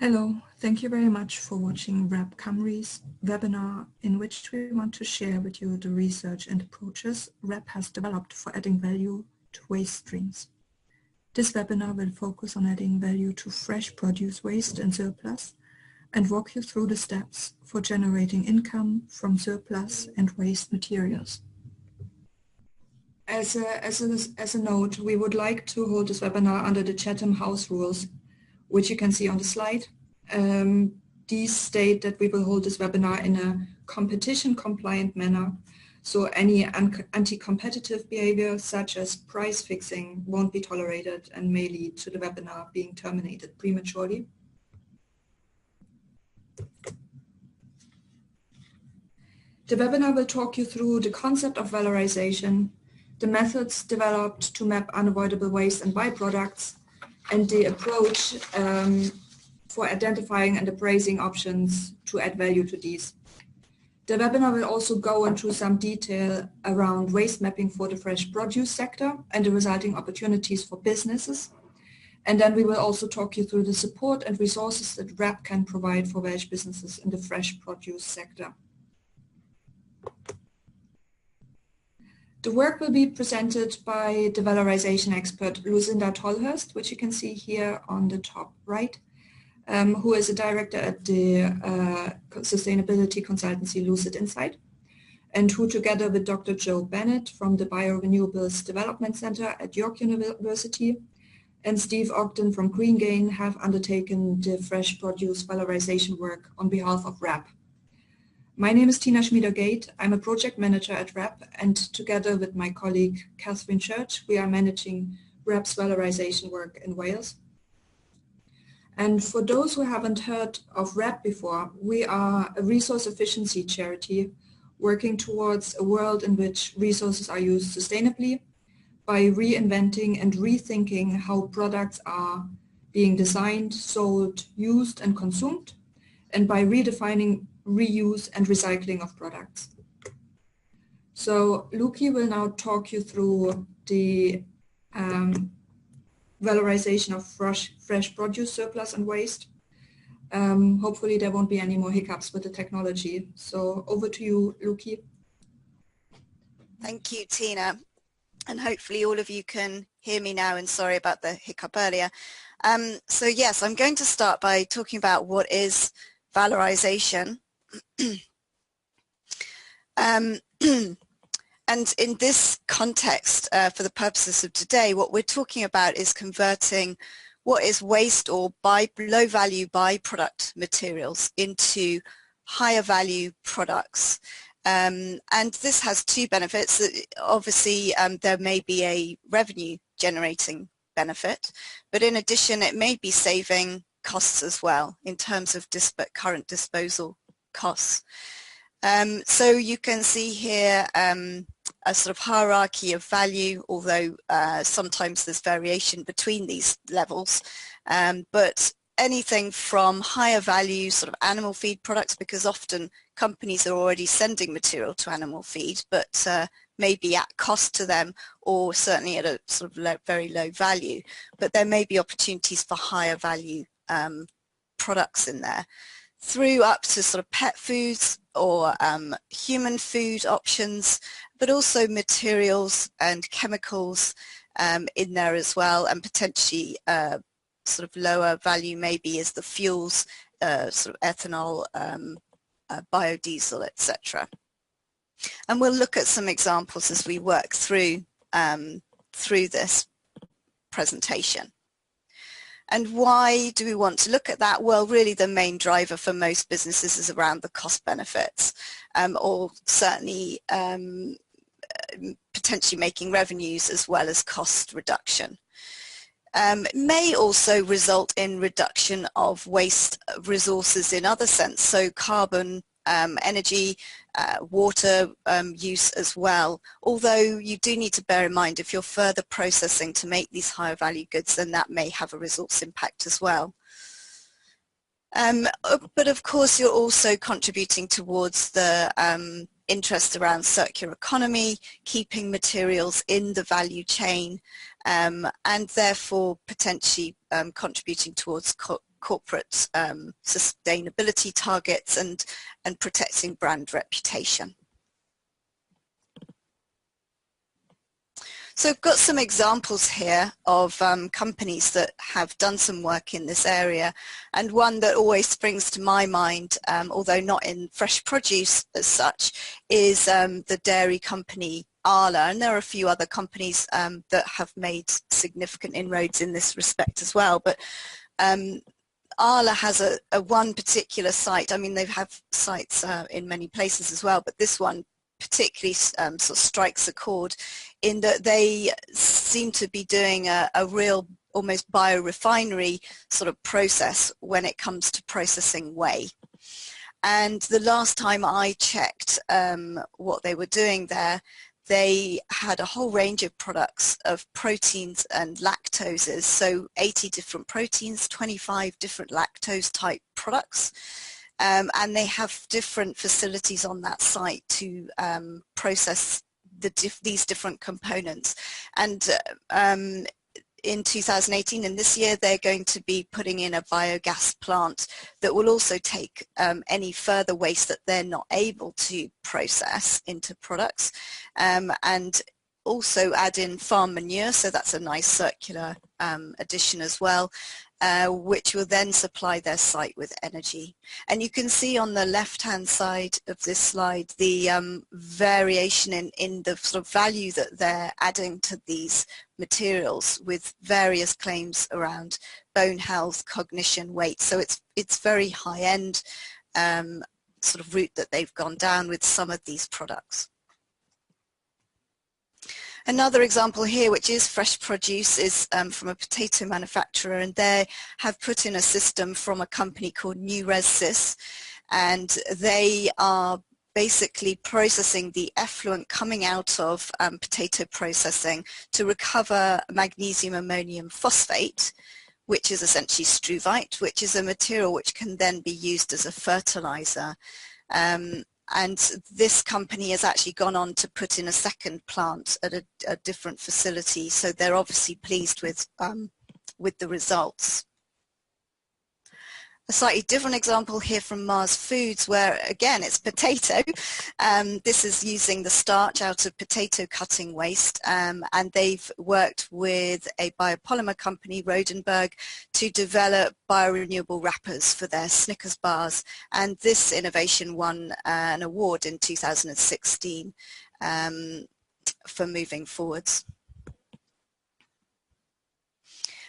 Hello, thank you very much for watching RAP Camry's webinar in which we want to share with you the research and approaches RAP has developed for adding value to waste streams. This webinar will focus on adding value to fresh produce waste and surplus and walk you through the steps for generating income from surplus and waste materials. As a note, we would like to hold this webinar under the Chatham House rules, which you can see on the slide. These state that we will hold this webinar in a competition compliant manner. So any anti-competitive behavior such as price fixing won't be tolerated and may lead to the webinar being terminated prematurely. The webinar will talk you through the concept of valorization, the methods developed to map unavoidable waste and byproducts, and the approach for identifying and appraising options to add value to these. The webinar will also go into some detail around waste mapping for the fresh produce sector and the resulting opportunities for businesses. And then we will also talk you through the support and resources that RAP can provide for Welsh businesses in the fresh produce sector. The work will be presented by the valorization expert Lucinda Tolhurst, which you can see here on the top right, who is a director at the sustainability consultancy Lucid Insight, and who together with Dr. Joe Bennett from the Biorenewables Development Center at York University and Steve Ogden from Green Gain have undertaken the fresh produce valorization work on behalf of RAP. My name is Tina Schmieder-Gate. I'm a project manager at RAP, and together with my colleague Catherine Church, we are managing RAP's valorization work in Wales. And for those who haven't heard of RAP before, we are a resource efficiency charity working towards a world in which resources are used sustainably by reinventing and rethinking how products are being designed, sold, used, and consumed, and by redefining reuse and recycling of products. So Luki will now talk you through the valorization of fresh produce surplus and waste. Hopefully there won't be any more hiccups with the technology. So over to you, Luki. Thank you, Tina. And hopefully all of you can hear me now, and sorry about the hiccup earlier. So yes, I'm going to start by talking about what is valorization. And in this context, for the purposes of today, what we're talking about is converting what is waste or low-value byproduct materials into higher value products. And this has two benefits. Obviously, there may be a revenue generating benefit, but in addition, it may be saving costs as well in terms of current disposal costs. So you can see here a sort of hierarchy of value, although sometimes there's variation between these levels, but anything from higher value sort of animal feed products, because often companies are already sending material to animal feed, but maybe at cost to them, or certainly at a sort of very low value, but there may be opportunities for higher value products in there, through up to sort of pet foods or human food options, but also materials and chemicals in there as well, and potentially sort of lower value maybe is the fuels, sort of ethanol, biodiesel, etc. And we'll look at some examples as we work through this presentation. And why do we want to look at that? Well, really the main driver for most businesses is around the cost benefits, or certainly potentially making revenues as well as cost reduction. It may also result in reduction of waste resources in other sense, so carbon, energy, water use as well, although you do need to bear in mind if you're further processing to make these higher value goods, then that may have a resource impact as well. But of course you're also contributing towards the interest around circular economy, keeping materials in the value chain, and therefore potentially contributing towards corporate sustainability targets and protecting brand reputation. So I've got some examples here of companies that have done some work in this area, and one that always springs to my mind, although not in fresh produce as such, is the dairy company Arla, and there are a few other companies that have made significant inroads in this respect as well. But Arla has a one particular site. I mean, they have sites in many places as well, but this one particularly sort of strikes a chord in that they seem to be doing a real almost biorefinery sort of process when it comes to processing whey. And the last time I checked what they were doing there, they had a whole range of products of proteins and lactoses, so 80 different proteins, 25 different lactose type products. And they have different facilities on that site to process these different components. And in 2018 and this year, they're going to be putting in a biogas plant that will also take any further waste that they're not able to process into products, and also add in farm manure, so that's a nice circular addition as well, which will then supply their site with energy. And you can see on the left-hand side of this slide the variation in the sort of value that they're adding to these materials, with various claims around bone health, cognition, weight. So it's very high-end sort of route that they've gone down with some of these products. Another example here, which is fresh produce, is from a potato manufacturer, and they have put in a system from a company called New Resys, and they are basically processing the effluent coming out of potato processing to recover magnesium ammonium phosphate, which is essentially struvite, which is a material which can then be used as a fertilizer. And this company has actually gone on to put in a second plant at a different facility, so they're obviously pleased with the results. A slightly different example here from Mars Foods, where again it's potato. This is using the starch out of potato cutting waste, and they've worked with a biopolymer company, Rodenberg, to develop biorenewable wrappers for their Snickers bars, and this innovation won an award in 2016 for moving forwards.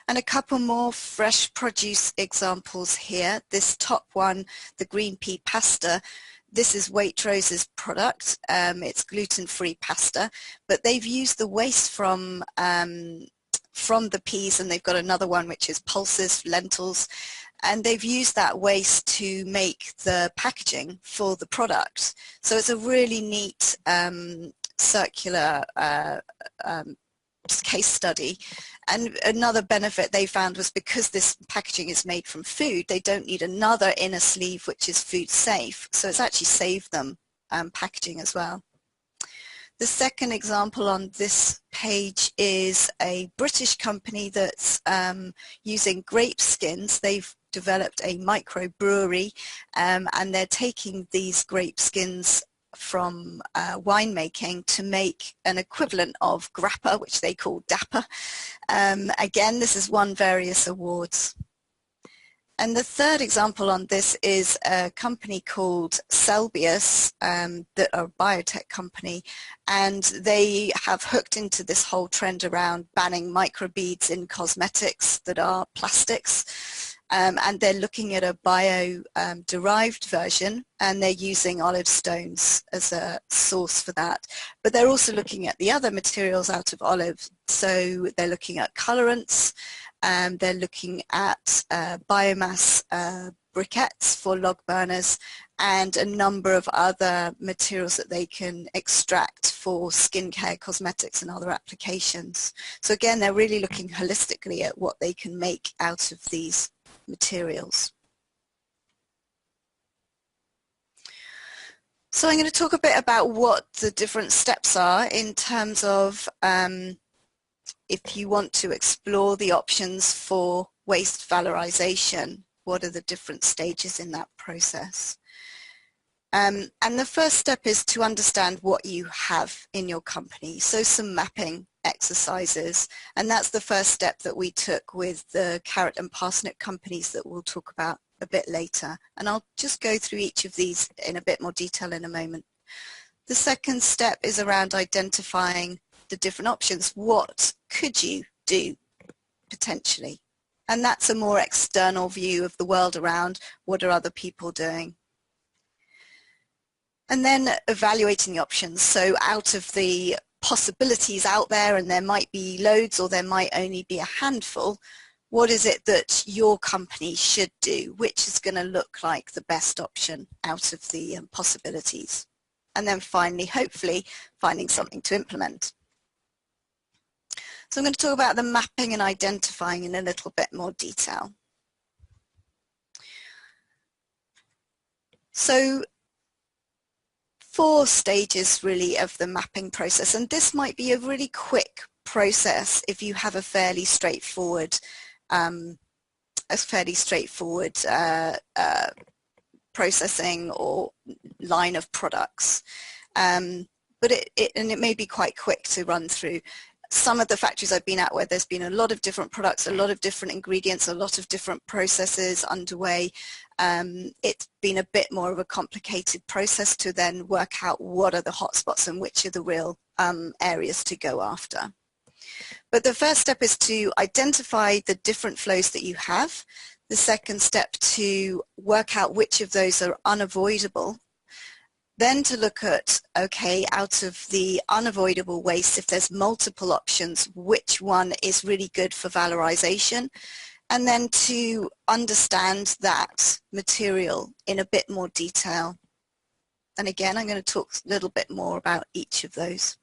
And a couple more fresh produce examples here. This top one, the green pea pasta, this is Waitrose's product. It's gluten-free pasta, but they've used the waste from the peas, and they've got another one which is pulses, lentils, and they've used that waste to make the packaging for the product. So it's a really neat circular case study. And another benefit they found was because this packaging is made from food, they don't need another inner sleeve which is food safe, so it's actually saved them packaging as well. The second example on this page is a British company that's using grape skins. They've developed a microbrewery, and they're taking these grape skins from winemaking to make an equivalent of grappa, which they call dapper. Again, this has won various awards. And the third example on this is a company called Celbius, that are a biotech company, and they have hooked into this whole trend around banning microbeads in cosmetics that are plastics. And they're looking at a bio-derived version, and they're using olive stones as a source for that. But they're also looking at the other materials out of olive. So they're looking at colorants, they're looking at biomass briquettes for log burners, and a number of other materials that they can extract for skincare, cosmetics, and other applications. So again, they're really looking holistically at what they can make out of these materials. So I'm going to talk a bit about what the different steps are in terms of if you want to explore the options for waste valorization. What are the different stages in that process? And the first step is to understand what you have in your company. So some mapping exercises, and that's the first step that we took with the carrot and parsnip companies that we'll talk about a bit later. And I'll just go through each of these in a bit more detail in a moment. The second step is around identifying the different options. What could you do potentially? And that's a more external view of the world around what are other people doing. And then evaluating the options. So out of the possibilities out there, and there might be loads or there might only be a handful, what is it that your company should do? Which is going to look like the best option out of the possibilities? And then finally, hopefully, finding something to implement. So I'm going to talk about the mapping and identifying in a little bit more detail. So 4 stages really of the mapping process, and this might be a really quick process if you have a fairly straightforward processing or line of products, but it may be quite quick to run through. Some of the factories I've been at where there's been a lot of different products, a lot of different ingredients, a lot of different processes underway, it's been a bit more of a complicated process to then work out what are the hotspots and which are the real areas to go after. But the first step is to identify the different flows that you have. The second step to work out which of those are unavoidable. Then to look at, okay, out of the unavoidable waste, if there's multiple options, which one is really good for valorization? And then to understand that material in a bit more detail. And again, I'm going to talk a little bit more about each of those.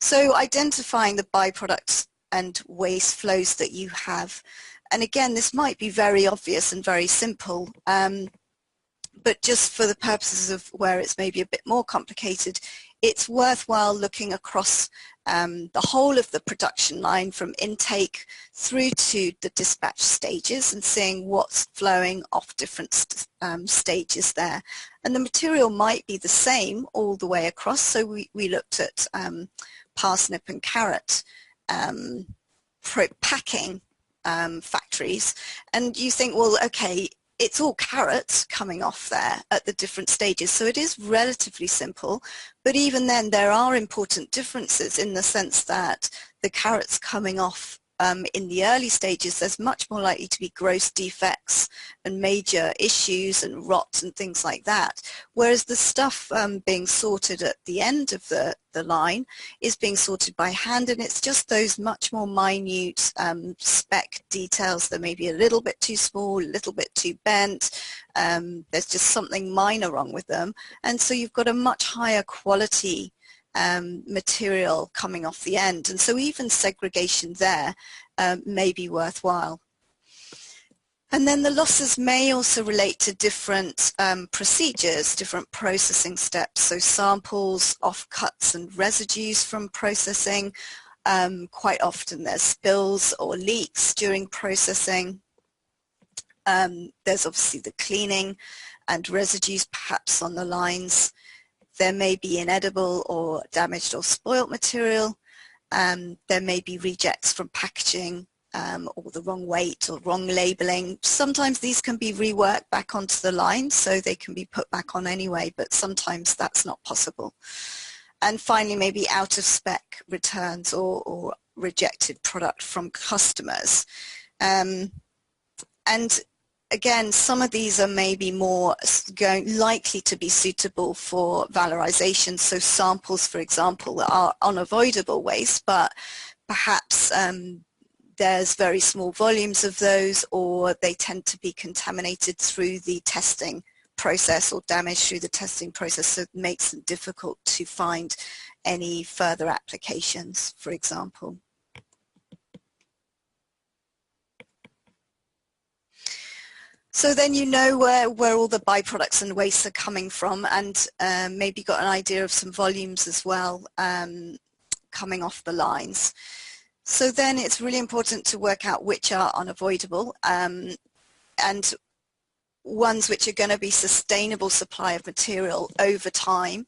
So identifying the byproducts and waste flows that you have. And again, this might be very obvious and very simple, but just for the purposes of where it's maybe a bit more complicated, it's worthwhile looking across the whole of the production line from intake through to the dispatch stages and seeing what's flowing off different stages there. And the material might be the same all the way across, so we looked at parsnip and carrot packing factories, and you think, well, okay, it's all carrots coming off there at the different stages, so it is relatively simple, but even then there are important differences in the sense that the carrots coming off in the early stages, there's much more likely to be gross defects and major issues and rot and things like that, whereas the stuff being sorted at the end of the line is being sorted by hand, and it's just those much more minute spec details that may be a little bit too small, a little bit too bent, there's just something minor wrong with them, and so you've got a much higher quality material coming off the end, and so even segregation there may be worthwhile. And then the losses may also relate to different procedures, different processing steps, so samples, offcuts and residues from processing. Quite often there's spills or leaks during processing. There's obviously the cleaning and residues perhaps on the lines. There may be inedible or damaged or spoilt material. There may be rejects from packaging or the wrong weight or wrong labeling. Sometimes these can be reworked back onto the line so they can be put back on anyway, but sometimes that's not possible. And finally, maybe out of spec returns or rejected product from customers. And again, some of these are maybe more likely to be suitable for valorization. So samples, for example, are unavoidable waste, but perhaps there's very small volumes of those, or they tend to be contaminated through the testing process or damaged through the testing process, so it makes it difficult to find any further applications, for example. So then you know where all the byproducts and wastes are coming from, and maybe got an idea of some volumes as well coming off the lines. So then it's really important to work out which are unavoidable. and ones which are going to be sustainable supply of material over time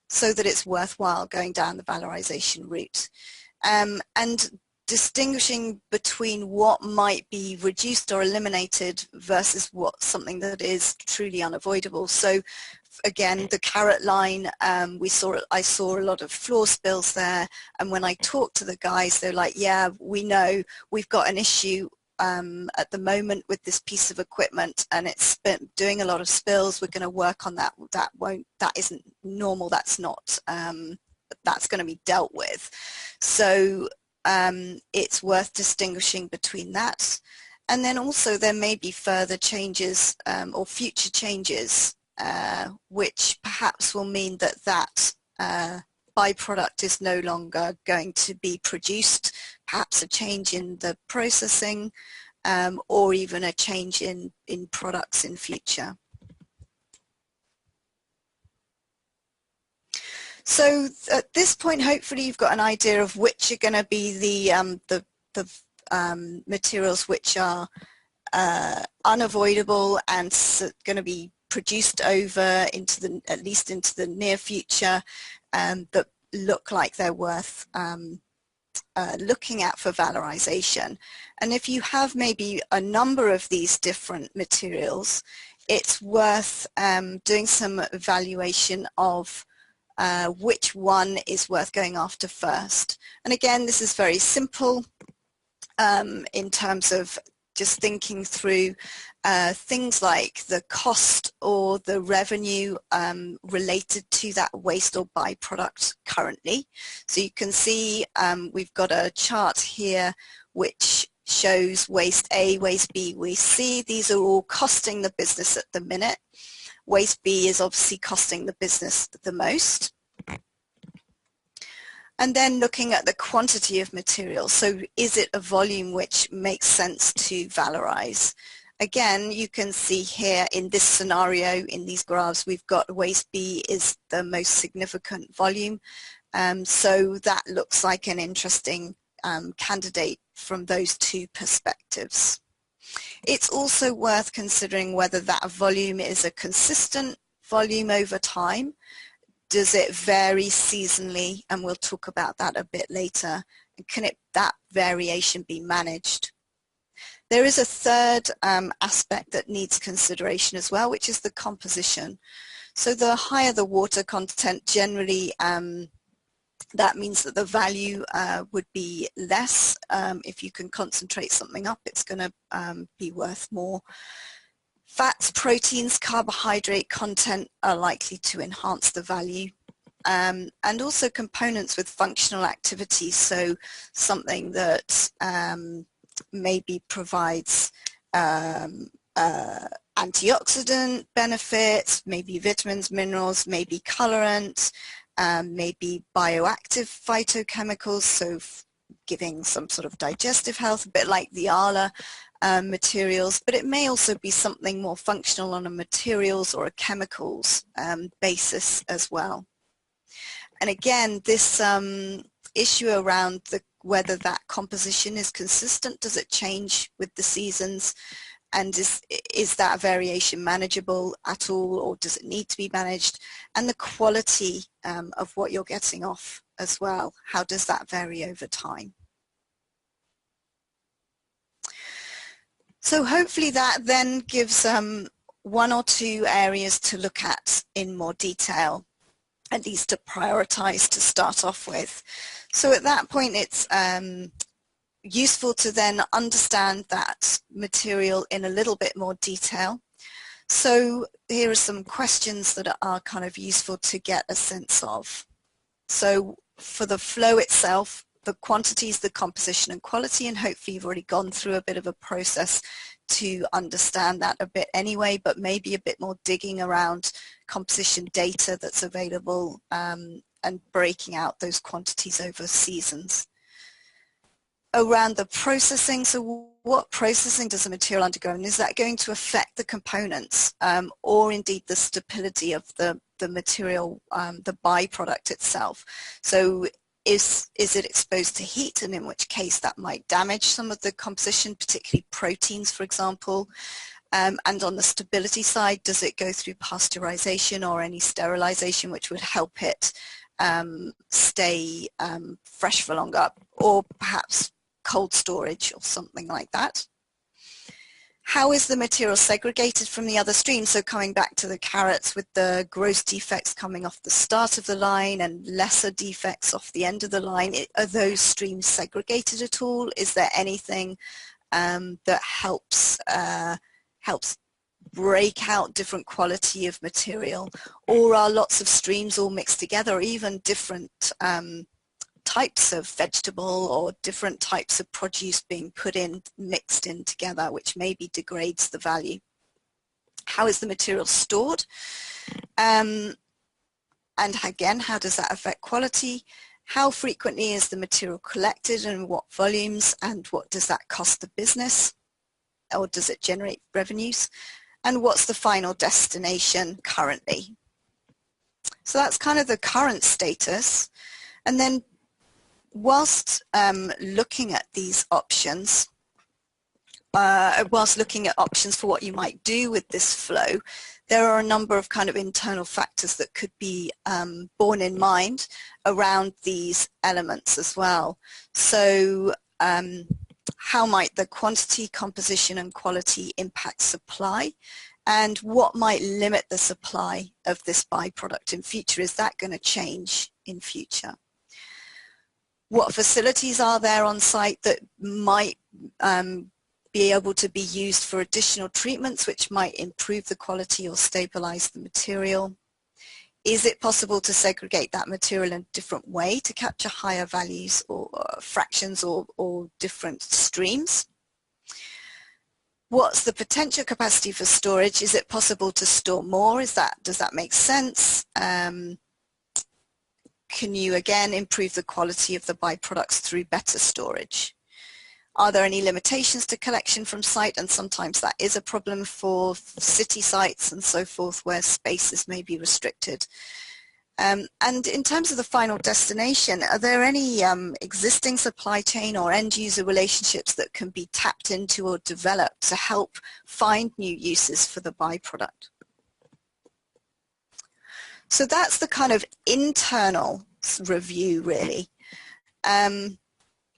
so that it's worthwhile going down the valorization route. And distinguishing between what might be reduced or eliminated versus what something that is truly unavoidable. So again, the carrot line, I saw a lot of floor spills there, and when I talked to the guys, they're like, yeah, we know we've got an issue at the moment with this piece of equipment, and it's been doing a lot of spills. We're going to work on that. That isn't normal. That's not, that's going to be dealt with. So it's worth distinguishing between that. And then also there may be further changes or future changes which perhaps will mean that that byproduct is no longer going to be produced, perhaps a change in the processing or even a change in products in future. So at this point, hopefully you've got an idea of which are going to be the materials which are unavoidable and going to be produced over into the, at least into the near future, that look like they're worth looking at for valorization. And if you have maybe a number of these different materials, it's worth doing some evaluation of which one is worth going after first. And again, this is very simple in terms of just thinking through things like the cost or the revenue related to that waste or byproduct currently. So you can see we've got a chart here which shows waste A, waste B, waste C. These are all costing the business at the minute. Waste B is obviously costing the business the most. And then looking at the quantity of material. So is it a volume which makes sense to valorize? Again, you can see here in this scenario, in these graphs, we've got waste B is the most significant volume. So that looks like an interesting candidate from those two perspectives. It's also worth considering whether that volume is a consistent volume over time. Does it vary seasonally? And we'll talk about that a bit later. And can that variation be managed? There is a third aspect that needs consideration as well, which is the composition. So the higher the water content, generally that means that the value would be less. If you can concentrate something up, it's going to be worth more. Fats, proteins, carbohydrate content are likely to enhance the value. And also components with functional activities, so something that maybe provides antioxidant benefits, maybe vitamins, minerals, maybe colorant, maybe bioactive phytochemicals, so giving some sort of digestive health, a bit like the ALA materials, but it may also be something more functional on a materials or a chemicals basis as well. And again, this issue around whether that composition is consistent, does it change with the seasons, and is that variation manageable at all, or does it need to be managed? And the quality of what you're getting off as well, how does that vary over time? So hopefully that then gives one or two areas to look at in more detail, at least to prioritize to start off with. So at that point, it's useful to then understand that material in a little bit more detail. So here are some questions that are kind of useful to get a sense of. So for the flow itself, the quantities, the composition and quality, and hopefully you've already gone through a bit of a process to understand that a bit anyway, but maybe a bit more digging around composition data that's available and breaking out those quantities over seasons. Around the processing, so what processing does the material undergo, and is that going to affect the components or indeed the stability of the material, the byproduct itself? So is it exposed to heat, and in which case that might damage some of the composition, particularly proteins, for example? And on the stability side, does it go through pasteurization or any sterilization which would help it stay fresh for longer, or perhaps cold storage or something like that? How is the material segregated from the other streams? So coming back to the carrots, with the gross defects coming off the start of the line and lesser defects off the end of the line, are those streams segregated at all? Is there anything that helps break out different quality of material, or are lots of streams all mixed together, or even different types of vegetable or different types of produce being put in, mixed in together, which maybe degrades the value? How is the material stored? And again, how does that affect quality? How frequently is the material collected and what volumes, and what does that cost the business, or does it generate revenues? And what's the final destination currently? So that's kind of the current status. And then whilst looking at these options, whilst looking at options for what you might do with this flow, there are a number of kind of internal factors that could be borne in mind around these elements as well. So how might the quantity, composition and quality impact supply, and what might limit the supply of this byproduct in future? Is that going to change in future? What facilities are there on site that might be able to be used for additional treatments which might improve the quality or stabilize the material? Is it possible to segregate that material in a different way to capture higher values or fractions or different streams? What's the potential capacity for storage? Is it possible to store more? Does that make sense? Can you again improve the quality of the byproducts through better storage? Are there any limitations to collection from site? And sometimes that is a problem for city sites and so forth, where spaces may be restricted. And in terms of the final destination, are there any existing supply chain or end user relationships that can be tapped into or developed to help find new uses for the byproduct? So that's the kind of internal review, really.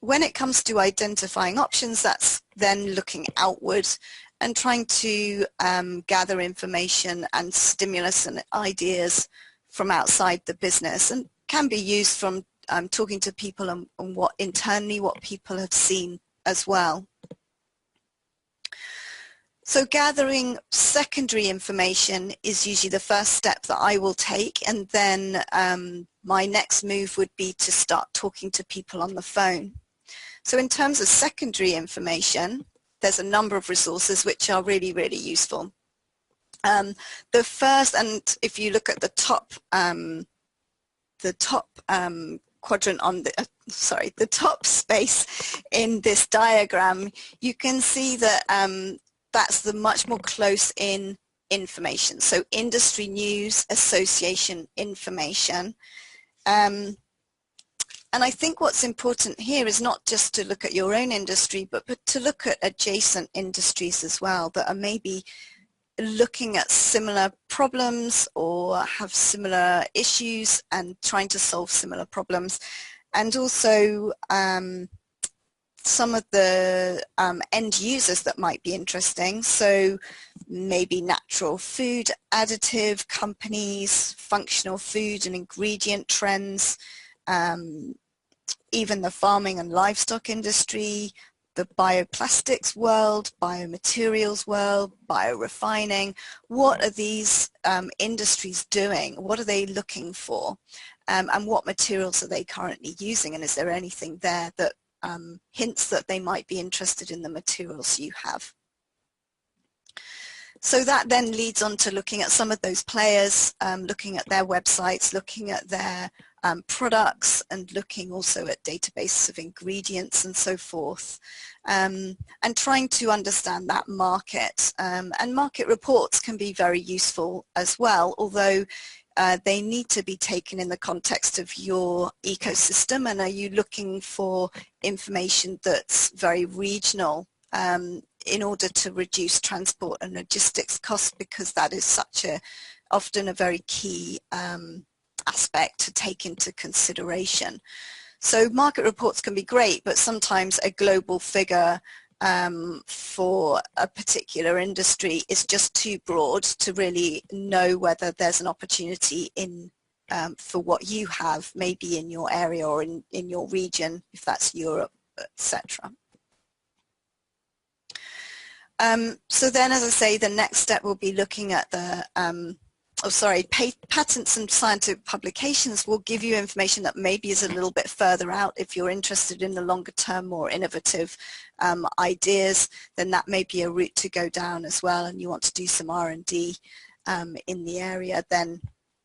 When it comes to identifying options, that's then looking outward and trying to gather information and stimulus and ideas from outside the business, and can be used from talking to people and what internally what people have seen as well. So gathering secondary information is usually the first step that I will take, and then my next move would be to start talking to people on the phone. So in terms of secondary information, there's a number of resources which are really, really useful. The first, and if you look at the top quadrant on the, the top space in this diagram, you can see that that's the much more close-in information. So industry news, association information. And I think what's important here is not just to look at your own industry, but to look at adjacent industries as well that are maybe looking at similar problems or have similar issues and trying to solve similar problems. And also some of the end users that might be interesting. So maybe natural food additive companies, functional food and ingredient trends, even the farming and livestock industry, the bioplastics world, biomaterials world, biorefining. What are these industries doing? What are they looking for? And what materials are they currently using? And is there anything there that hints that they might be interested in the materials you have? So that then leads on to looking at some of those players, looking at their websites, looking at their products, and looking also at databases of ingredients and so forth, and trying to understand that market. And market reports can be very useful as well, although they need to be taken in the context of your ecosystem. And are you looking for information that's very regional? in order to reduce transport and logistics costs, because that is such a often a very key aspect to take into consideration. So market reports can be great, but sometimes a global figure for a particular industry is just too broad to really know whether there's an opportunity in for what you have, maybe in your area or in your region, if that's Europe, etc. So then, as I say, the next step will be looking at the patents and scientific publications will give you information that maybe is a little bit further out. If you're interested in the longer term, more innovative ideas, then that may be a route to go down as well, and you want to do some R&D in the area, then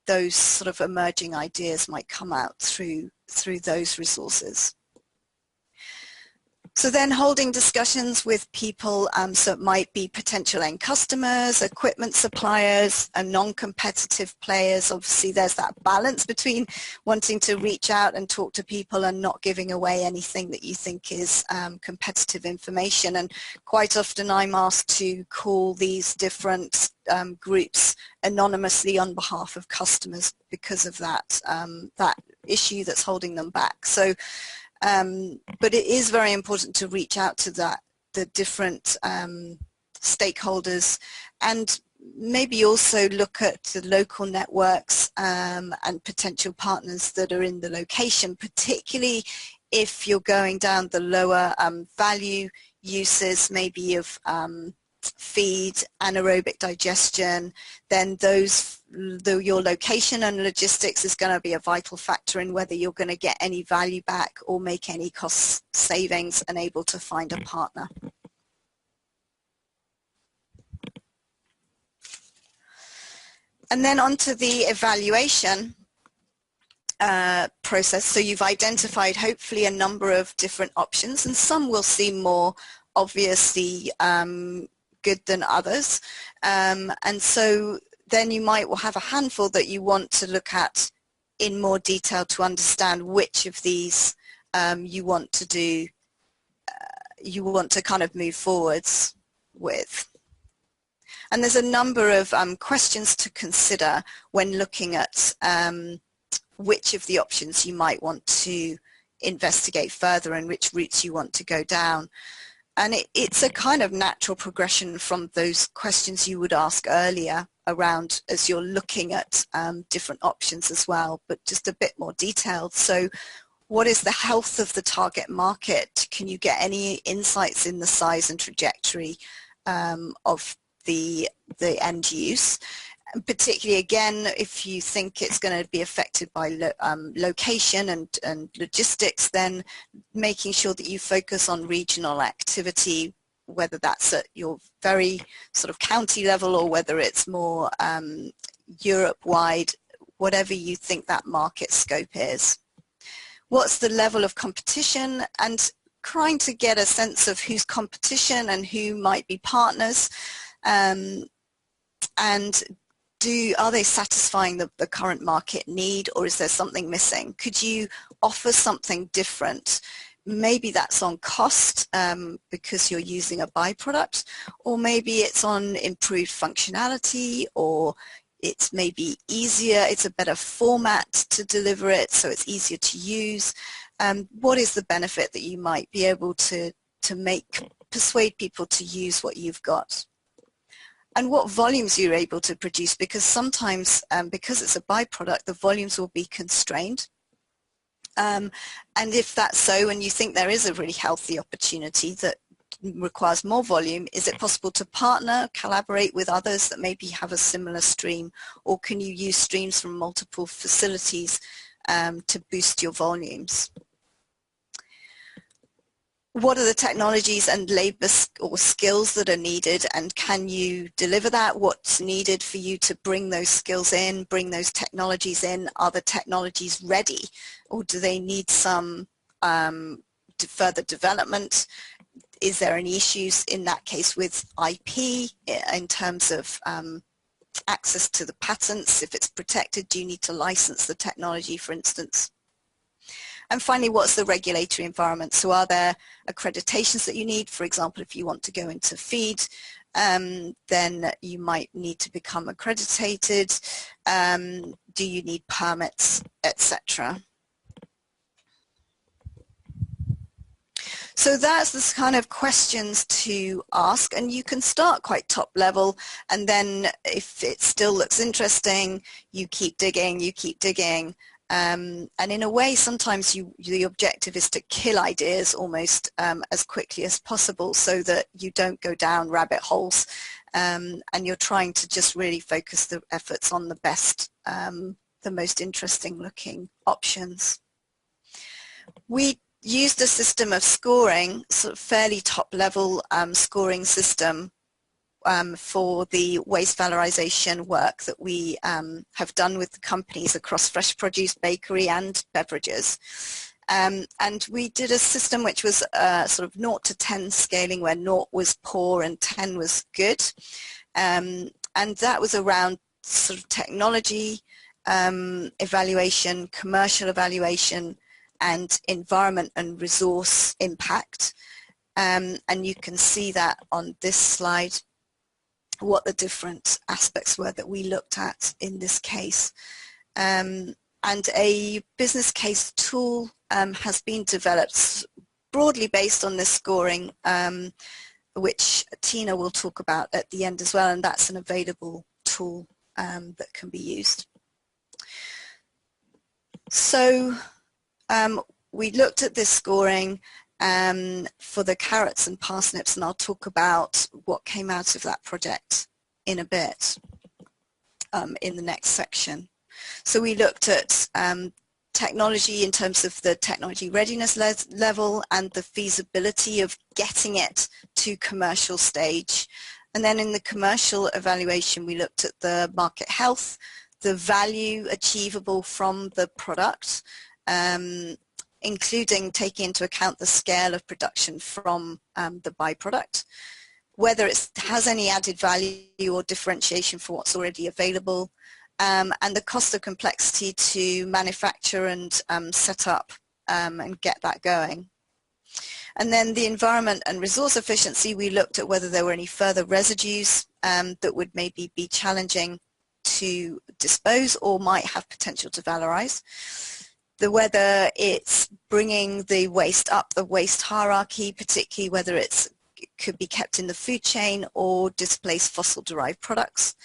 those sort of emerging ideas might come out through those resources. So then holding discussions with people, so it might be potential end customers, equipment suppliers, and non-competitive players. Obviously there's that balance between wanting to reach out and talk to people and not giving away anything that you think is competitive information. And quite often I'm asked to call these different groups anonymously on behalf of customers because of that, that issue that's holding them back. So but it is very important to reach out to the different stakeholders, and maybe also look at the local networks and potential partners that are in the location, particularly if you're going down the lower value uses, maybe of feed, anaerobic digestion, then your location and logistics is going to be a vital factor in whether you're going to get any value back or make any cost savings and able to find a partner. And then on to the evaluation process. So you've identified hopefully a number of different options, and some will seem more obviously good than others, and so then you might have a handful that you want to look at in more detail to understand which of these you want to do, you want to kind of move forwards with. And there's a number of questions to consider when looking at which of the options you might want to investigate further and which routes you want to go down. And it's a kind of natural progression from those questions you would ask earlier around as you're looking at different options as well, but just a bit more detailed. So what is the health of the target market? Can you get any insights in the size and trajectory of the end use? And particularly, again, if you think it's going to be affected by location and logistics, then making sure that you focus on regional activity, whether that's at your very sort of county level or whether it's more Europe-wide, whatever you think that market scope is. What's the level of competition, and trying to get a sense of who's competition and who might be partners, and are they satisfying the current market need, or is there something missing? Could you offer something different? Maybe that's on cost because you're using a byproduct, or maybe it's on improved functionality, or it's maybe easier, it's a better format to deliver it, so it's easier to use. What is the benefit that you might be able to persuade people to use what you've got? And what volumes you're able to produce, because sometimes because it's a byproduct, the volumes will be constrained. And if that's so, and you think there is a really healthy opportunity that requires more volume, is it possible to partner, collaborate with others that maybe have a similar stream, or can you use streams from multiple facilities to boost your volumes? What are the technologies and labor or skills that are needed, and can you deliver that? What's needed for you to bring those skills in, bring those technologies in? Are the technologies ready, or do they need some further development? Is there any issues in that case with IP in terms of access to the patents? If it's protected, do you need to license the technology, for instance? And finally, what's the regulatory environment? So are there accreditations that you need? For example, if you want to go into feed, then you might need to become accredited. Do you need permits, etc.? So that's the kind of questions to ask, and you can start quite top level, and then if it still looks interesting, you keep digging, and in a way sometimes the objective is to kill ideas almost as quickly as possible so that you don't go down rabbit holes, and you're trying to just really focus the efforts on the best, the most interesting looking options. We used a system of scoring, sort of fairly top level scoring system for the waste valorization work that we have done with the companies across fresh produce, bakery and beverages. And we did a system which was sort of 0 to 10 scaling, where 0 was poor and 10 was good. And that was around sort of technology evaluation, commercial evaluation, and environment and resource impact. And you can see that on this slide, what the different aspects were that we looked at in this case. And a business case tool has been developed broadly based on this scoring, which Tina will talk about at the end as well, and that's an available tool that can be used. So we looked at this scoring for the carrots and parsnips, and I'll talk about what came out of that project in a bit in the next section. So we looked at technology in terms of the technology readiness level and the feasibility of getting it to commercial stage. And then in the commercial evaluation, we looked at the market health, the value achievable from the product, including taking into account the scale of production from the byproduct, whether it has any added value or differentiation for what's already available, and the cost of complexity to manufacture and set up and get that going. And then the environment and resource efficiency, we looked at whether there were any further residues that would maybe be challenging to dispose or might have potential to valorize. Whether it's bringing the waste up the waste hierarchy, particularly whether it could be kept in the food chain or displace fossil-derived products,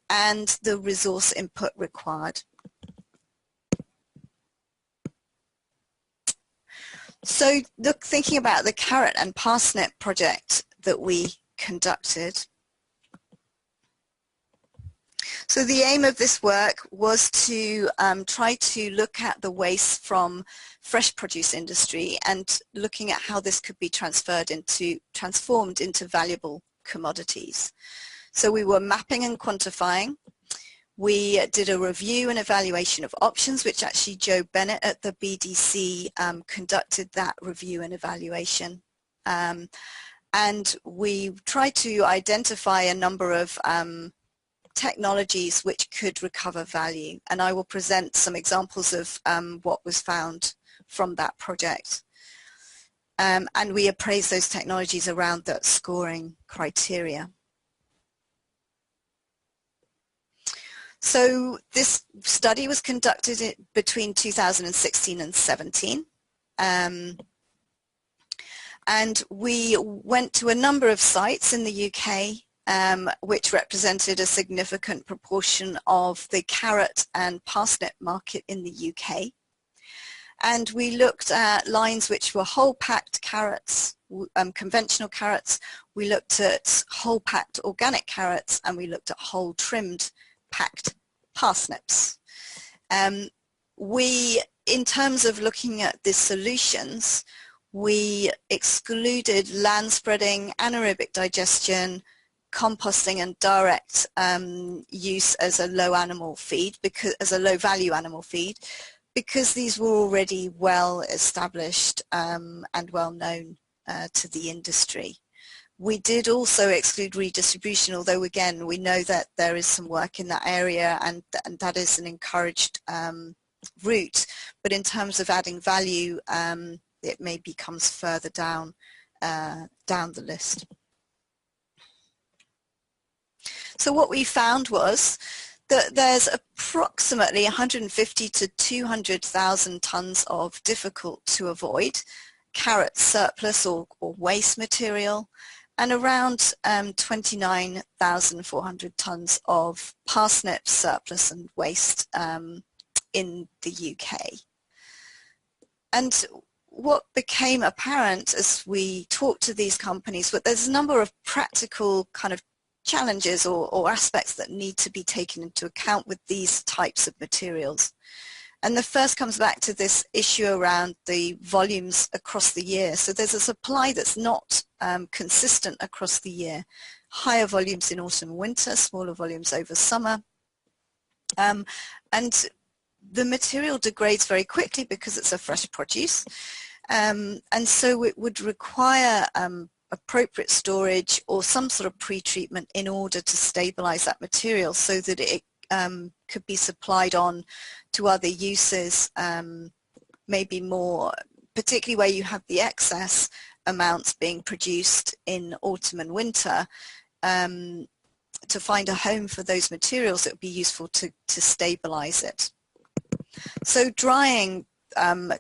and the resource input required. So thinking about the carrot and parsnip project that we conducted. So the aim of this work was to try to look at the waste from fresh produce industry and looking at how this could be transformed into valuable commodities. So we were mapping and quantifying. We did a review and evaluation of options, which actually Joe Bennett at the BDC conducted that review and evaluation. And we tried to identify a number of technologies which could recover value, and I will present some examples of what was found from that project. And we appraised those technologies around that scoring criteria. So this study was conducted between 2016 and 17. And we went to a number of sites in the UK which represented a significant proportion of the carrot and parsnip market in the UK. And we looked at lines which were whole-packed carrots, conventional carrots. We looked at whole-packed organic carrots, and we looked at whole-trimmed packed parsnips. In terms of looking at the solutions, we excluded land spreading, anaerobic digestion, composting and direct use as a low value animal feed, because these were already well established and well known to the industry. We did also exclude redistribution, although again we know that there is some work in that area, and that is an encouraged route, but in terms of adding value, it maybe comes further down the list. So what we found was that there's approximately 150 to 200,000 tons of difficult to avoid carrot surplus or waste material, and around 29,400 tons of parsnip surplus and waste in the UK. And what became apparent as we talked to these companies, but there's a number of practical kind of challenges or aspects that need to be taken into account with these types of materials. And the first comes back to this issue around the volumes across the year. So there's a supply that's not consistent across the year. Higher volumes in autumn and winter, smaller volumes over summer. And the material degrades very quickly because it's a fresh produce. And so it would require appropriate storage or some sort of pre-treatment in order to stabilize that material so that it could be supplied on to other uses, maybe more, particularly where you have the excess amounts being produced in autumn and winter. To find a home for those materials, it would be useful to stabilize it. So drying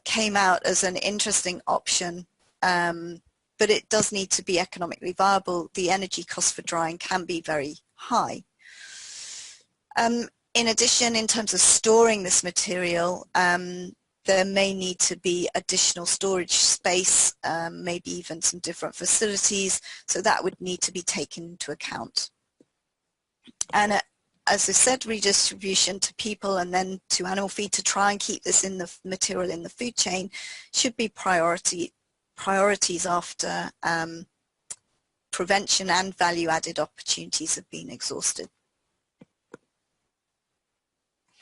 came out as an interesting option, but it does need to be economically viable. The energy cost for drying can be very high. In addition, in terms of storing this material, there may need to be additional storage space, maybe even some different facilities, so that would need to be taken into account. And as I said, redistribution to people and then to animal feed to try and keep this in the material in the food chain should be priorities after prevention and value-added opportunities have been exhausted.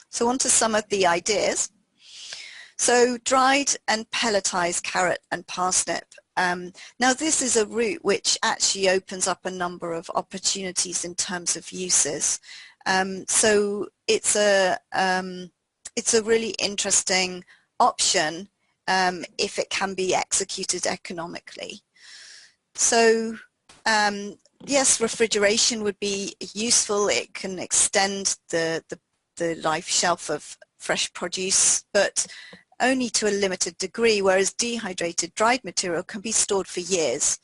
So on to some of the ideas. So dried and pelletized carrot and parsnip. Now this is a route which actually opens up a number of opportunities in terms of uses. So it's a really interesting option if it can be executed economically. So yes, refrigeration would be useful. It can extend the life shelf of fresh produce, but only to a limited degree, whereas dehydrated dried material can be stored for years.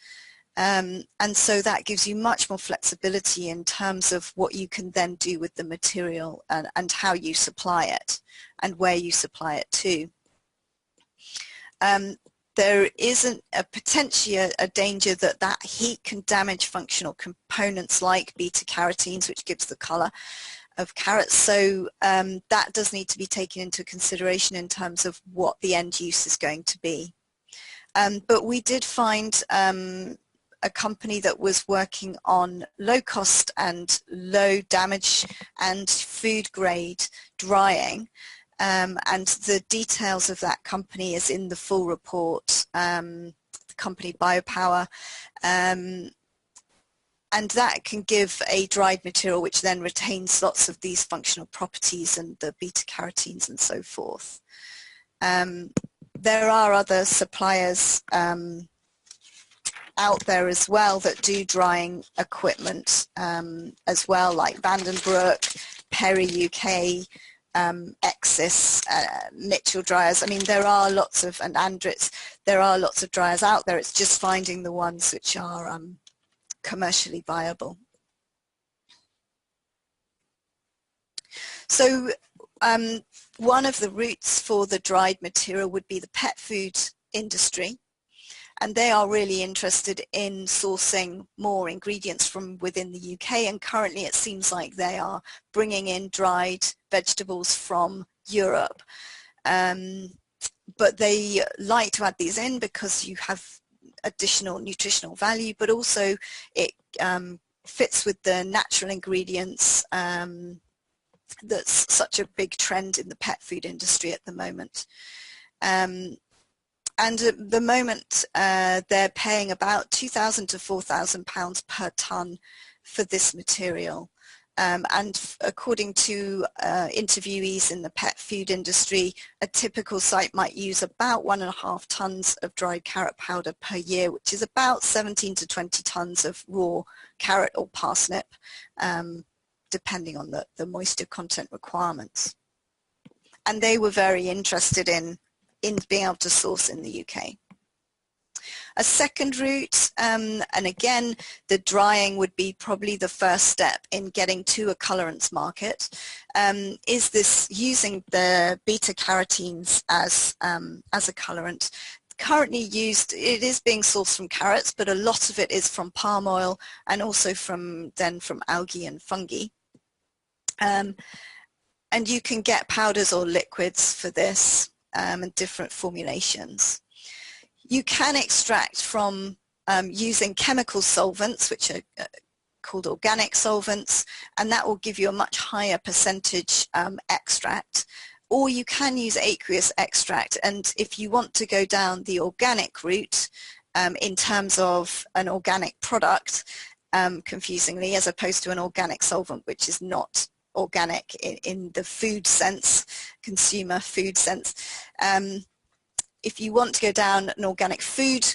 And so that gives you much more flexibility in terms of what you can then do with the material and how you supply it and where you supply it to. There isn't potentially a danger that heat can damage functional components like beta-carotenes, which gives the color of carrots. So that does need to be taken into consideration in terms of what the end use is going to be. But we did find a company that was working on low cost and low damage and food grade drying. And the details of that company is in the full report, the company Biopower. And that can give a dried material which then retains lots of these functional properties and the beta-carotenes and so forth. There are other suppliers out there as well that do drying equipment as well, like Vandenbroek, Perry UK, Exis, Mitchell dryers. I mean, there are lots of, and Andritz, there are lots of dryers out there. It's just finding the ones which are commercially viable. So one of the routes for the dried material would be the pet food industry, and they are really interested in sourcing more ingredients from within the UK, and currently it seems like they are bringing in dried vegetables from Europe, but they like to add these in because you have additional nutritional value, but also it fits with the natural ingredients. That's such a big trend in the pet food industry at the moment. And at the moment they're paying about £2,000 to £4,000 per tonne for this material. And according to interviewees in the pet food industry, a typical site might use about 1.5 tons of dried carrot powder per year, which is about 17 to 20 tons of raw carrot or parsnip, depending on the moisture content requirements. And they were very interested in being able to source in the UK. A second route, and again, the drying would be probably the first step in getting to a colorants market, is this using the beta-carotenes as a colorant. Currently used, it is being sourced from carrots, but a lot of it is from palm oil and also from algae and fungi. And you can get powders or liquids for this and different formulations. You can extract from using chemical solvents, which are called organic solvents, and that will give you a much higher percentage extract. Or you can use aqueous extract, and if you want to go down the organic route in terms of an organic product, confusingly, as opposed to an organic solvent, which is not organic in the food sense, consumer food sense. If you want to go down an organic food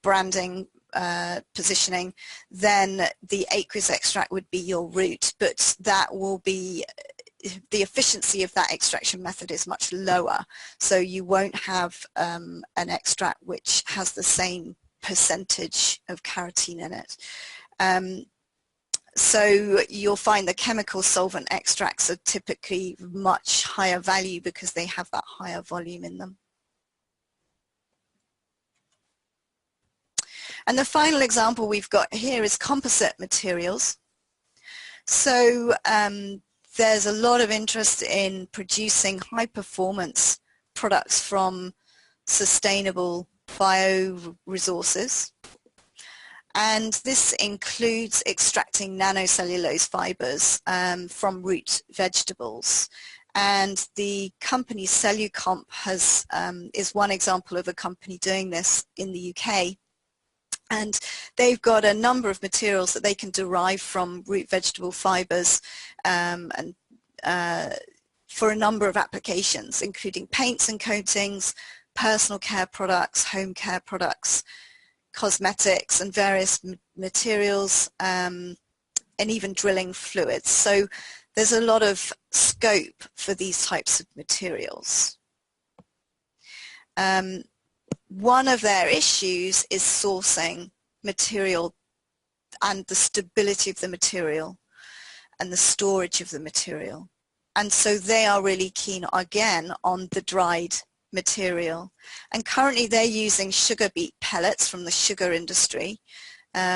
branding positioning, then the aqueous extract would be your route, but that will be, the efficiency of that extraction method is much lower, so you won't have an extract which has the same percentage of carotene in it. So you'll find the chemical solvent extracts are typically much higher value because they have that higher volume in them. And the final example we've got here is composite materials. So there's a lot of interest in producing high performance products from sustainable bioresources. And this includes extracting nanocellulose fibers from root vegetables. And the company Cellucomp is one example of a company doing this in the UK. And they've got a number of materials that they can derive from root vegetable fibers and for a number of applications, including paints and coatings, personal care products, home care products, cosmetics and various materials, and even drilling fluids. So there's a lot of scope for these types of materials. One of their issues is sourcing material and the stability of the material and the storage of the material. And so they are really keen, again, on the dried material. And currently they're using sugar beet pellets from the sugar industry,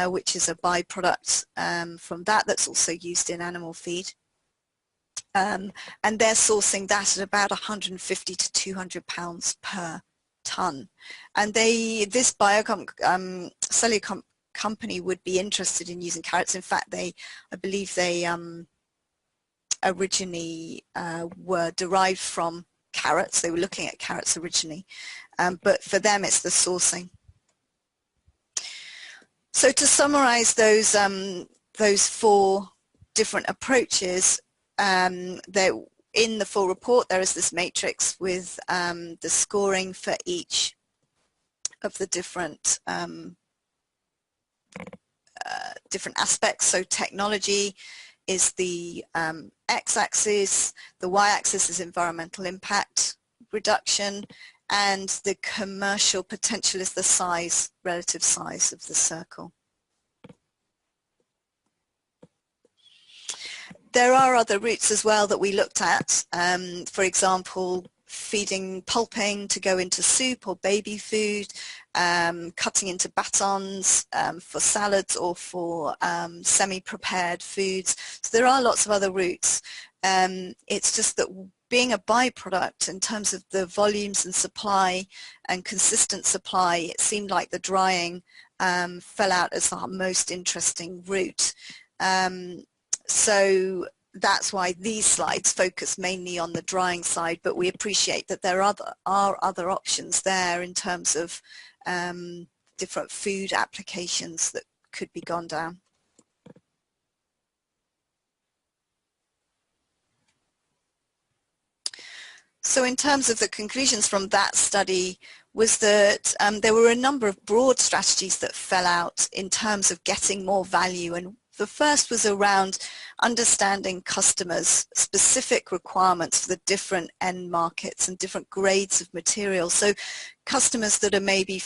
which is a byproduct from that's also used in animal feed. And they're sourcing that at about 150 to 200 pounds per ton. And this Cellucomp company would be interested in using carrots. In fact, I believe they originally were derived from carrots. They were looking at carrots originally, but for them it's the sourcing. So to summarize those 4 different approaches, in the full report there is this matrix with the scoring for each of the different different aspects. So technology is the x-axis, the y-axis is environmental impact reduction, and the commercial potential is the size, relative size of the circle. There are other routes as well that we looked at, for example, feeding pulping to go into soup or baby food, cutting into batons for salads or for semi-prepared foods. So there are lots of other routes. It's just that being a byproduct in terms of the volumes and supply and consistent supply, it seemed like the drying fell out as our most interesting route. So that's why these slides focus mainly on the drying side, but we appreciate that there are other options there in terms of different food applications that could be gone down. So in terms of the conclusions from that study was that there were a number of broad strategies that fell out in terms of getting more value, and the first was around understanding customers' specific requirements for the different end markets and different grades of materials. So customers that are maybe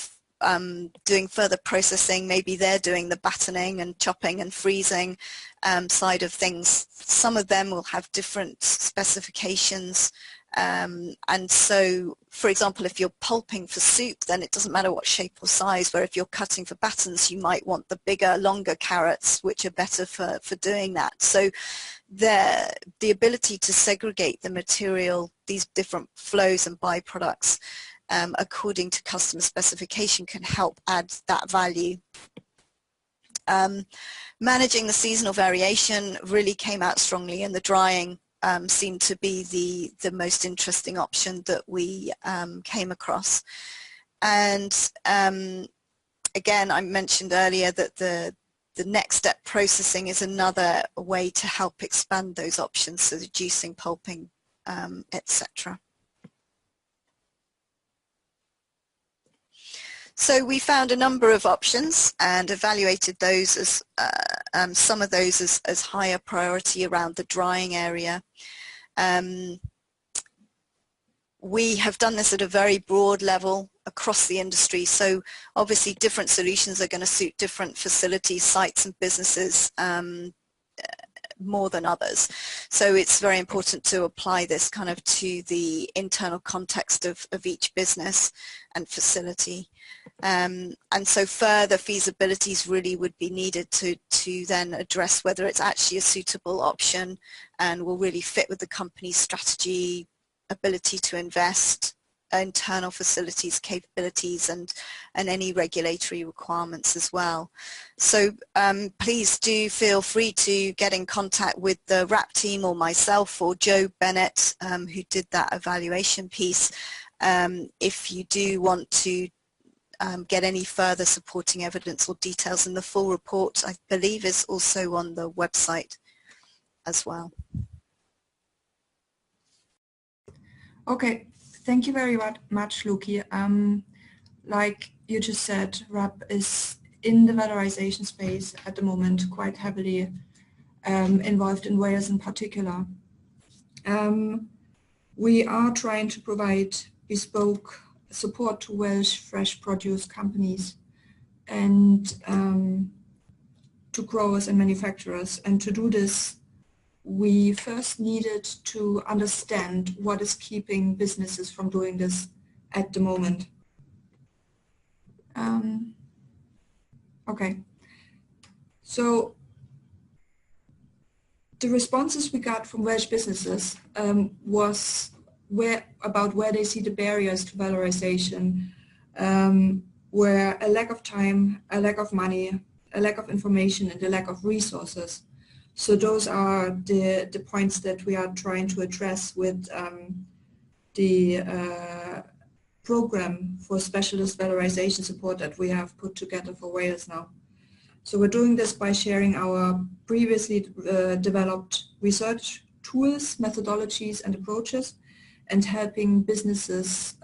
doing further processing, maybe they're doing the battening and chopping and freezing side of things. Some of them will have different specifications. And so, for example, if you're pulping for soup, then it doesn't matter what shape or size, where if you're cutting for battens, you might want the bigger, longer carrots, which are better for doing that. So the ability to segregate the material, these different flows and byproducts, according to customer specification can help add that value. Managing the seasonal variation really came out strongly, and the drying seemed to be the most interesting option that we came across. And again, I mentioned earlier that the next step processing is another way to help expand those options, so juicing, pulping, etc. So we found a number of options and evaluated those as some of those as higher priority around the drying area. We have done this at a very broad level across the industry, so obviously different solutions are going to suit different facilities, sites and businesses more than others. So it's very important to apply this kind of to the internal context of each business and facility. And so further feasibilities really would be needed to then address whether it's actually a suitable option and will really fit with the company's strategy, ability to invest, internal facilities, capabilities, and any regulatory requirements as well. So please do feel free to get in contact with the RAP team or myself or Joe Bennett, who did that evaluation piece, if you do want to get any further supporting evidence or details. And the full report, I believe, is also on the website as well. Okay. Thank you very much, Luki. Like you just said, RAP is in the valorization space at the moment, quite heavily involved in Wales in particular. We are trying to provide bespoke support to Welsh fresh produce companies and to growers and manufacturers. And to do this, we first needed to understand what is keeping businesses from doing this at the moment. Okay, so the responses we got from Welsh businesses was about where they see the barriers to valorization, where a lack of time, a lack of money, a lack of information, and a lack of resources. So those are the points that we are trying to address with the program for specialist valorization support that we have put together for Wales now. So we're doing this by sharing our previously developed research tools, methodologies, and approaches, and helping businesses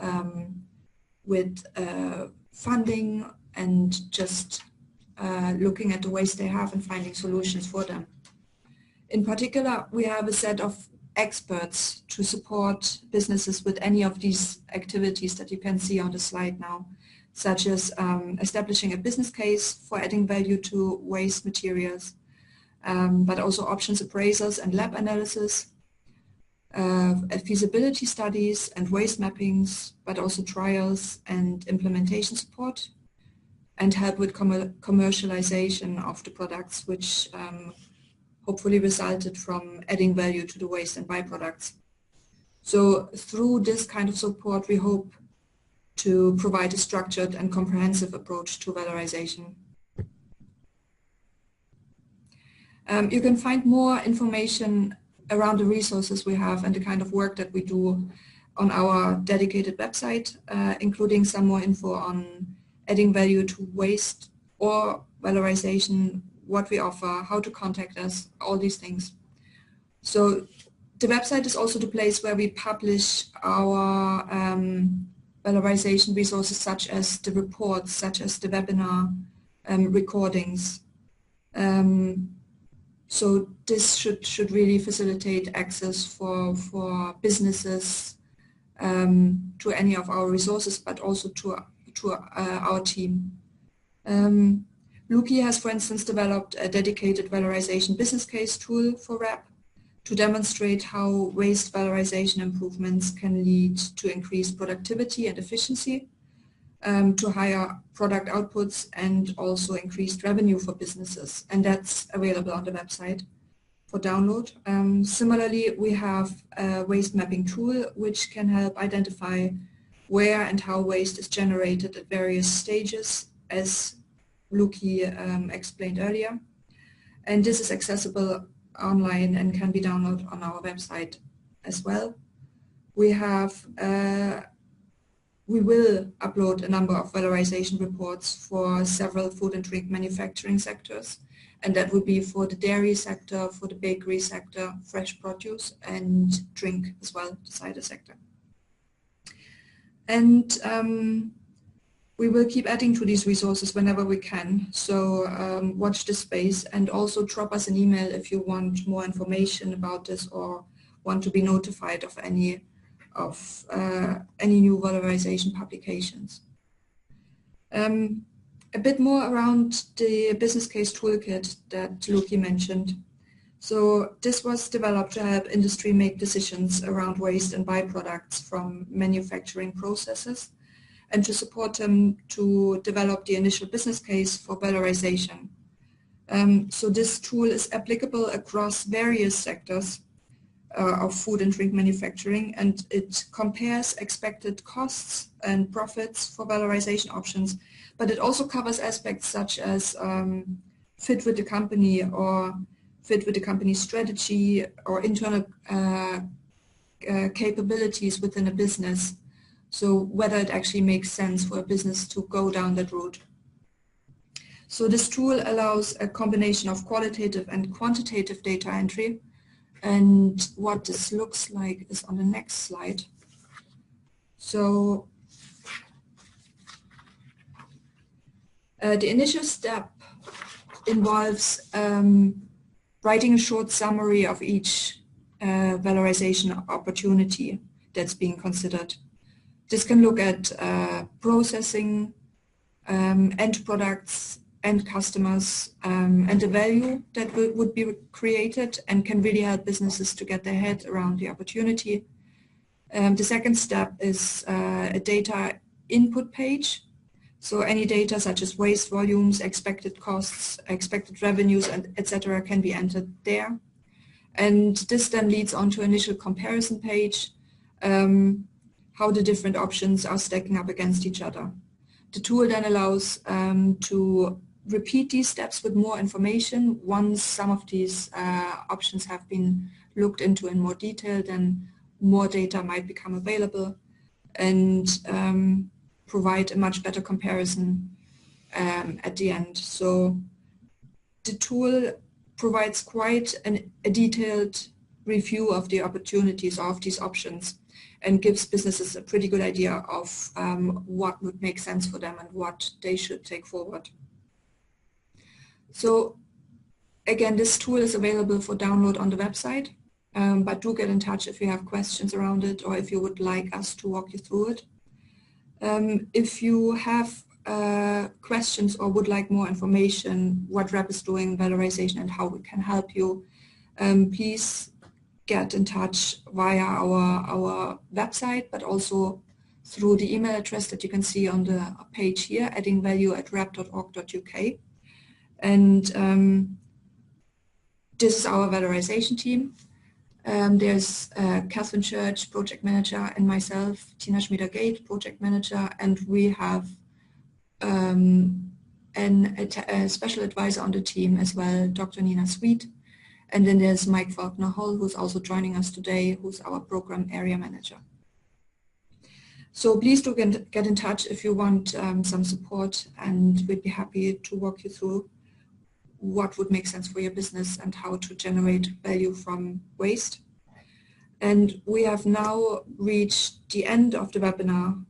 with funding and just looking at the waste they have and finding solutions for them. In particular, we have a set of experts to support businesses with any of these activities that you can see on the slide now, such as establishing a business case for adding value to waste materials, but also options appraisals and lab analysis, feasibility studies and waste mappings, but also trials and implementation support, and help with commercialization of the products, which hopefully resulted from adding value to the waste and byproducts. So through this kind of support, we hope to provide a structured and comprehensive approach to valorization. You can find more information around the resources we have and the kind of work that we do on our dedicated website, including some more info on adding value to waste or valorization, what we offer, how to contact us, all these things. So The website is also the place where we publish our valorization resources, such as the reports, such as the webinar recordings. So this should really facilitate access for businesses to any of our resources, but also to our team. Luki has, for instance, developed a dedicated valorization business case tool for REP to demonstrate how waste valorization improvements can lead to increased productivity and efficiency, to higher product outputs, and also increased revenue for businesses. And that's available on the website for download. Similarly, we have a waste mapping tool which can help identify where and how waste is generated at various stages, as Luki explained earlier. And this is accessible online and can be downloaded on our website as well. We will upload a number of valorization reports for several food and drink manufacturing sectors, and that would be for the dairy sector, for the bakery sector, fresh produce, and drink as well, the cider sector. And we will keep adding to these resources whenever we can, so watch this space, and also drop us an email if you want more information about this or want to be notified of any new valorization publications. A bit more around the business case toolkit that Luki mentioned. So this was developed to help industry make decisions around waste and byproducts from manufacturing processes, and to support them to develop the initial business case for valorization. So this tool is applicable across various sectors of food and drink manufacturing, and it compares expected costs and profits for valorization options, but it also covers aspects such as fit with the company, or fit with the company's strategy, or internal capabilities within a business. So whether it actually makes sense for a business to go down that route. So this tool allows a combination of qualitative and quantitative data entry. And what this looks like is on the next slide. So the initial step involves writing a short summary of each valorization opportunity that's being considered. This can look at processing, end products, end customers, and the value that would be created, and can really help businesses to get their head around the opportunity. The second step is a data input page. So any data such as waste volumes, expected costs, expected revenues, and etc. can be entered there. And this then leads on to initial comparison page, how the different options are stacking up against each other. The tool then allows to repeat these steps with more information. Once some of these options have been looked into in more detail, then more data might become available, and provide a much better comparison at the end. So the tool provides quite a detailed review of the opportunities of these options, and gives businesses a pretty good idea of what would make sense for them and what they should take forward. So again, this tool is available for download on the website, but do get in touch if you have questions around it, or if you would like us to walk you through it. If you have questions or would like more information, what REP is doing, valorization, and how we can help you, please get in touch via our website, but also through the email address that you can see on the page here, addingvalue@rep.org.uk. And this is our valorization team. There's Catherine Church, project manager, and myself, Tina Schmieder-Gate, project manager, and we have a special advisor on the team as well, Dr. Nina Sweet. And then there's Mike Faulkner-Hull, who's also joining us today, who's our program area manager. So please do get in touch if you want some support, and we'd be happy to walk you through what would make sense for your business and how to generate value from waste. And we have now reached the end of the webinar.